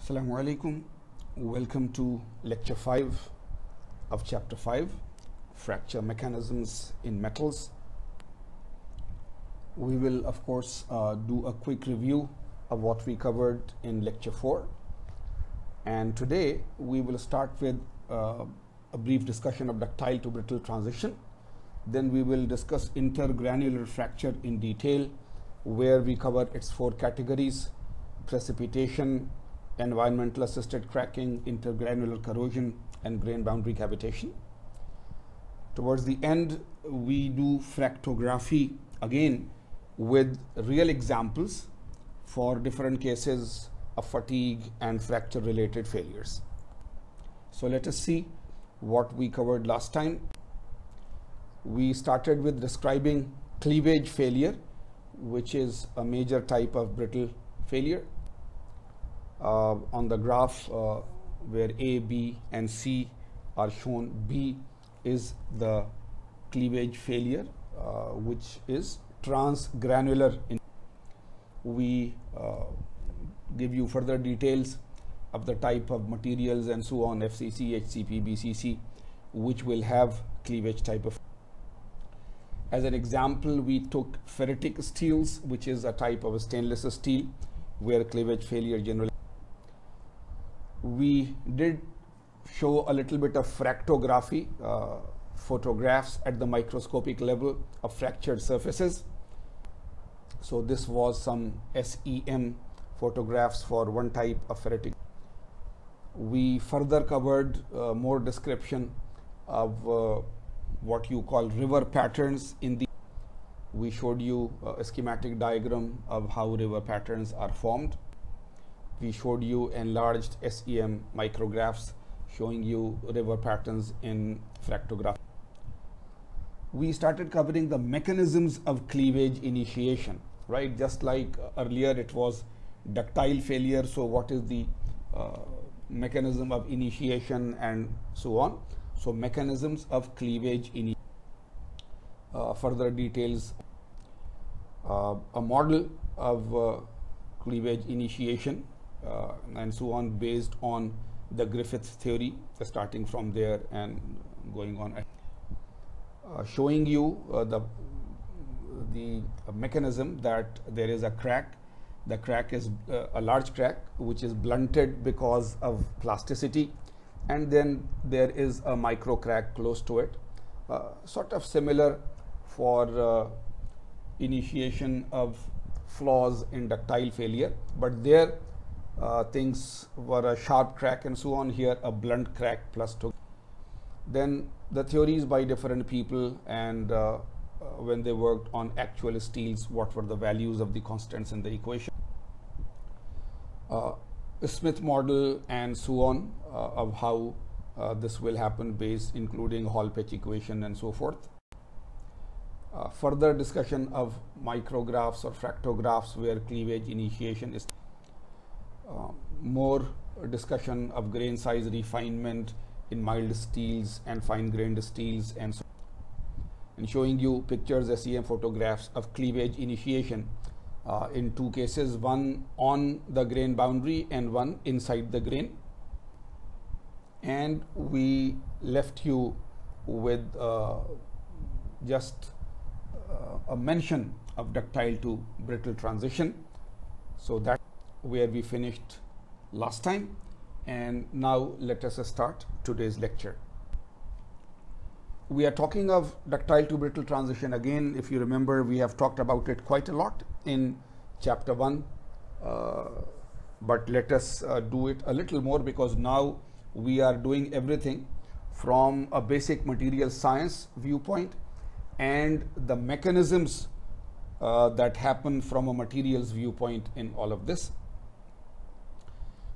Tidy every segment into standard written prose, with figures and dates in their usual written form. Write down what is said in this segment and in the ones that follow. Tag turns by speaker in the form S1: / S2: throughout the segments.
S1: Assalamu alaikum. Welcome to lecture 5 of chapter 5, fracture mechanisms in metals. We will of course do a quick review of what we covered in lecture 4, and today we will start with a brief discussion of ductile to brittle transition. Then we will discuss intergranular fracture in detail, where we cover its 4 categories: precipitation, environmental assisted cracking, intergranular corrosion, and grain boundary cavitation. Towards the end, we do fractography again with real examples for different cases of fatigue and fracture related failures. So let us see what we covered last time. We started with describing cleavage failure, which is a major type of brittle failure. On the graph where A, B, and C are shown, B is the cleavage failure, which is transgranular. We give you further details of the type of materials and so on, FCC, HCP, BCC, which will have cleavage type of. As an example, we took ferritic steels, which is a type of a stainless steel where cleavage failure generally. We did show a little bit of fractography, photographs at the microscopic level of fractured surfaces. So this was some SEM photographs for one type of ferritic. We further covered more description of what you call river patterns in the. We showed you a schematic diagram of how river patterns are formed. We showed you enlarged SEM micrographs showing you river patterns in fractography. We started covering the mechanisms of cleavage initiation, right? Just like earlier it was ductile failure. So what is the mechanism of initiation and so on? So mechanisms of cleavage initiation. Further details, a model of cleavage initiation and so on, based on the Griffiths theory, starting from there and going on, showing you the mechanism that there is a crack. The crack is a large crack which is blunted because of plasticity, and then there is a micro crack close to it, sort of similar for initiation of flaws in ductile failure, but there things were a sharp crack and so on. Here a blunt crack plus 2. Then the theories by different people, and when they worked on actual steels, what were the values of the constants in the equation, Smith model and so on, of how this will happen, based including Hall-Petch equation and so forth. Further discussion of micrographs or fractographs where cleavage initiation is. More discussion of grain size refinement in mild steels and fine grained steels, and so on. And showing you pictures, SEM photographs of cleavage initiation in 2 cases, one on the grain boundary and one inside the grain. And we left you with just a mention of ductile to brittle transition. So that's where we finished last time, and now let us start today's lecture. We are talking of ductile to brittle transition again. If you remember, we have talked about it quite a lot in chapter 1, but let us do it a little more, because now we are doing everything from a basic material science viewpoint and the mechanisms that happen from a materials viewpoint in all of this.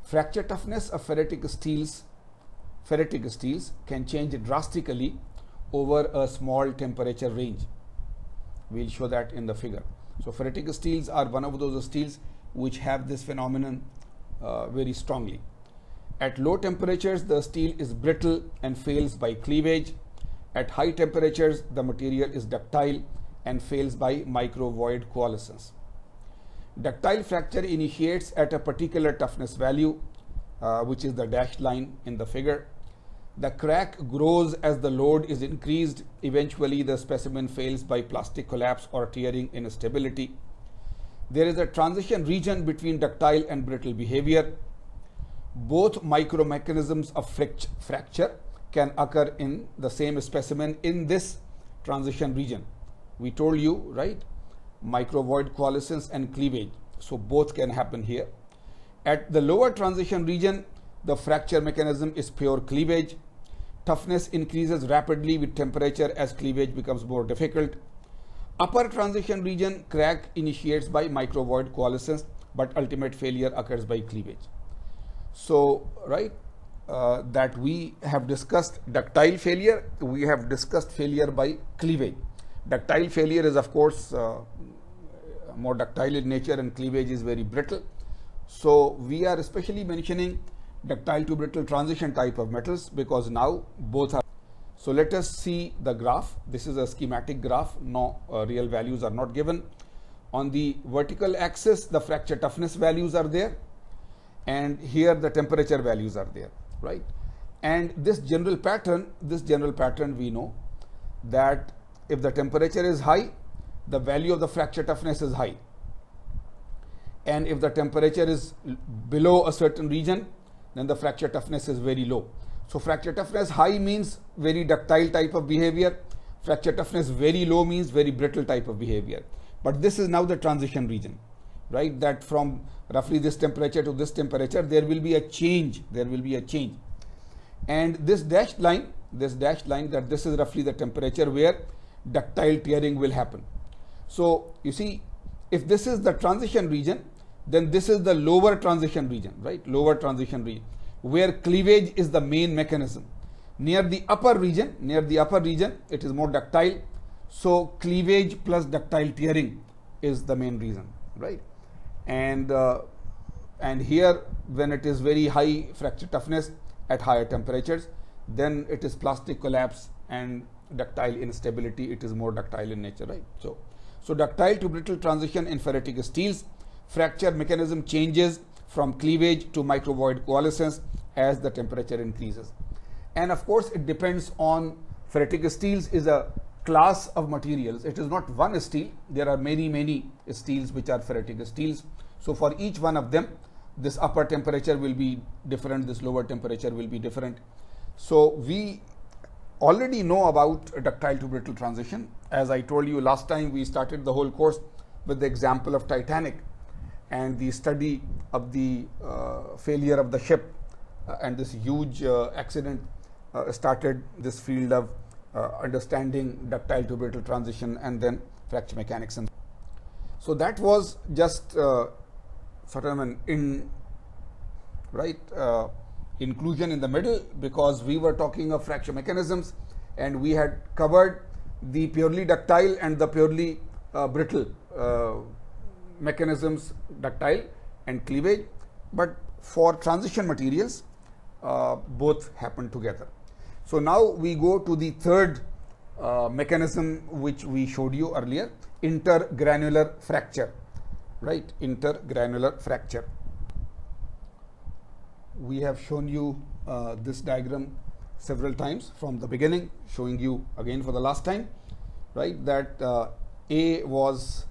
S1: Fracture toughness of ferritic steels can change drastically over a small temperature range. We'll show that in the figure. So ferritic steels are one of those steels which have this phenomenon very strongly. At low temperatures, the steel is brittle and fails by cleavage. At high temperatures, the material is ductile and fails by microvoid coalescence. Ductile fracture initiates at a particular toughness value which is the dashed line in the figure. The crack grows as the load is increased. Eventually, the specimen fails by plastic collapse or tearing instability. There is a transition region between ductile and brittle behavior. Both micromechanisms of fracture can occur in the same specimen in this transition region. We told you, right? Microvoid coalescence and cleavage. So both can happen here. At the lower transition region, the fracture mechanism is pure cleavage. Toughness increases rapidly with temperature as cleavage becomes more difficult. Upper transition region, crack initiates by microvoid coalescence, but ultimate failure occurs by cleavage. So, right, that we have discussed ductile failure, we have discussed failure by cleavage. Ductile failure is, of course, more ductile in nature, and cleavage is very brittle. So we are especially mentioning ductile to brittle transition type of metals because now both are. So let us see the graph. This is a schematic graph. No real values are not given. On the vertical axis, the fracture toughness values are there, and here the temperature values are there, right? And this general pattern we know that if the temperature is high, the value of the fracture toughness is high. And if the temperature is below a certain region, then the fracture toughness is very low. So fracture toughness high means very ductile type of behavior. Fracture toughness very low means very brittle type of behavior. But this is now the transition region, right? That from roughly this temperature to this temperature, there will be a change. There will be a change. And this dashed line, that this is roughly the temperature where ductile tearing will happen. So you see, if this is the transition region, then this is the lower transition region, right? Lower transition region, where cleavage is the main mechanism. Near the upper region, it is more ductile. So cleavage plus ductile tearing is the main reason, right? And here, when it is very high fracture toughness at higher temperatures, then it is plastic collapse and ductile instability. It is more ductile in nature, right? So ductile to brittle transition in ferritic steels, fracture mechanism changes from cleavage to microvoid coalescence as the temperature increases. And of course, it depends on ferritic steels is a class of materials. It is not one steel. There are many steels which are ferritic steels. So for each one of them, this upper temperature will be different, this lower temperature will be different. So we already know about ductile to brittle transition. As I told you last time, we started the whole course with the example of Titanic and the study of the failure of the ship and this huge accident started this field of understanding ductile to brittle transition and then fracture mechanics. And so that was just sort of an inclusion in the middle, because we were talking of fracture mechanisms and we had covered the purely ductile and the purely brittle mechanisms, ductile and cleavage. But for transition materials, both happen together. So now we go to the third mechanism which we showed you earlier, intergranular fracture, right? Intergranular fracture. We have shown you this diagram several times from the beginning, showing you again for the last time, right? That A was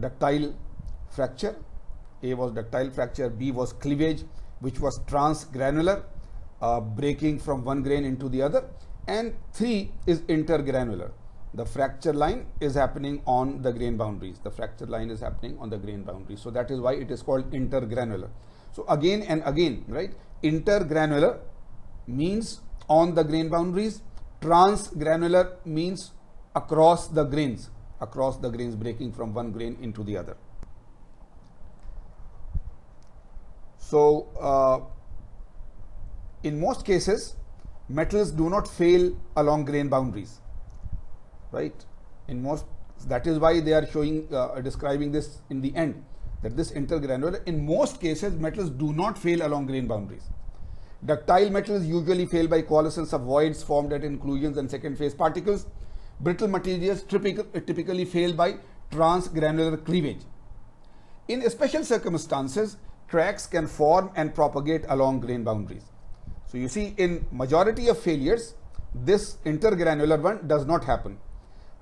S1: ductile fracture, B was cleavage, which was transgranular, breaking from one grain into the other, and 3 is intergranular. The fracture line is happening on the grain boundaries. So that is why it is called intergranular. So again and again, right? Intergranular means on the grain boundaries. Transgranular means across the grains, breaking from one grain into the other. So in most cases, metals do not fail along grain boundaries, right? That is why they are showing, describing this in the end, that this intergranular, in most cases, metals do not fail along grain boundaries. Ductile metals usually fail by coalescence of voids formed at inclusions and second phase particles. Brittle materials typically fail by transgranular cleavage. In special circumstances, cracks can form and propagate along grain boundaries. So you see, in majority of failures, this intergranular one does not happen.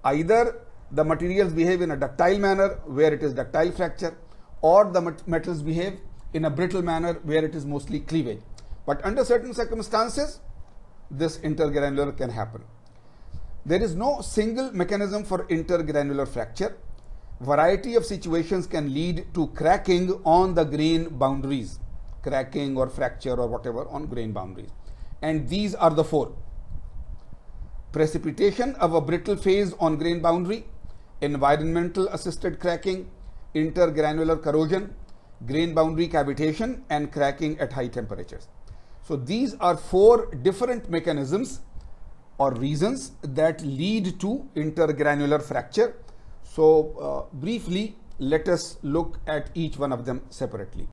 S1: Either the materials behave in a ductile manner where it is ductile fracture, or the metals behave in a brittle manner where it is mostly cleavage. But under certain circumstances, this intergranular can happen. There is no single mechanism for intergranular fracture. Variety of situations can lead to cracking on the grain boundaries, cracking or fracture or whatever on grain boundaries. And these are the four: precipitation of a brittle phase on grain boundary, environmental assisted cracking, intergranular corrosion, grain boundary cavitation, and cracking at high temperatures. So these are four different mechanisms or reasons that lead to intergranular fracture. So briefly, let us look at each one of them separately.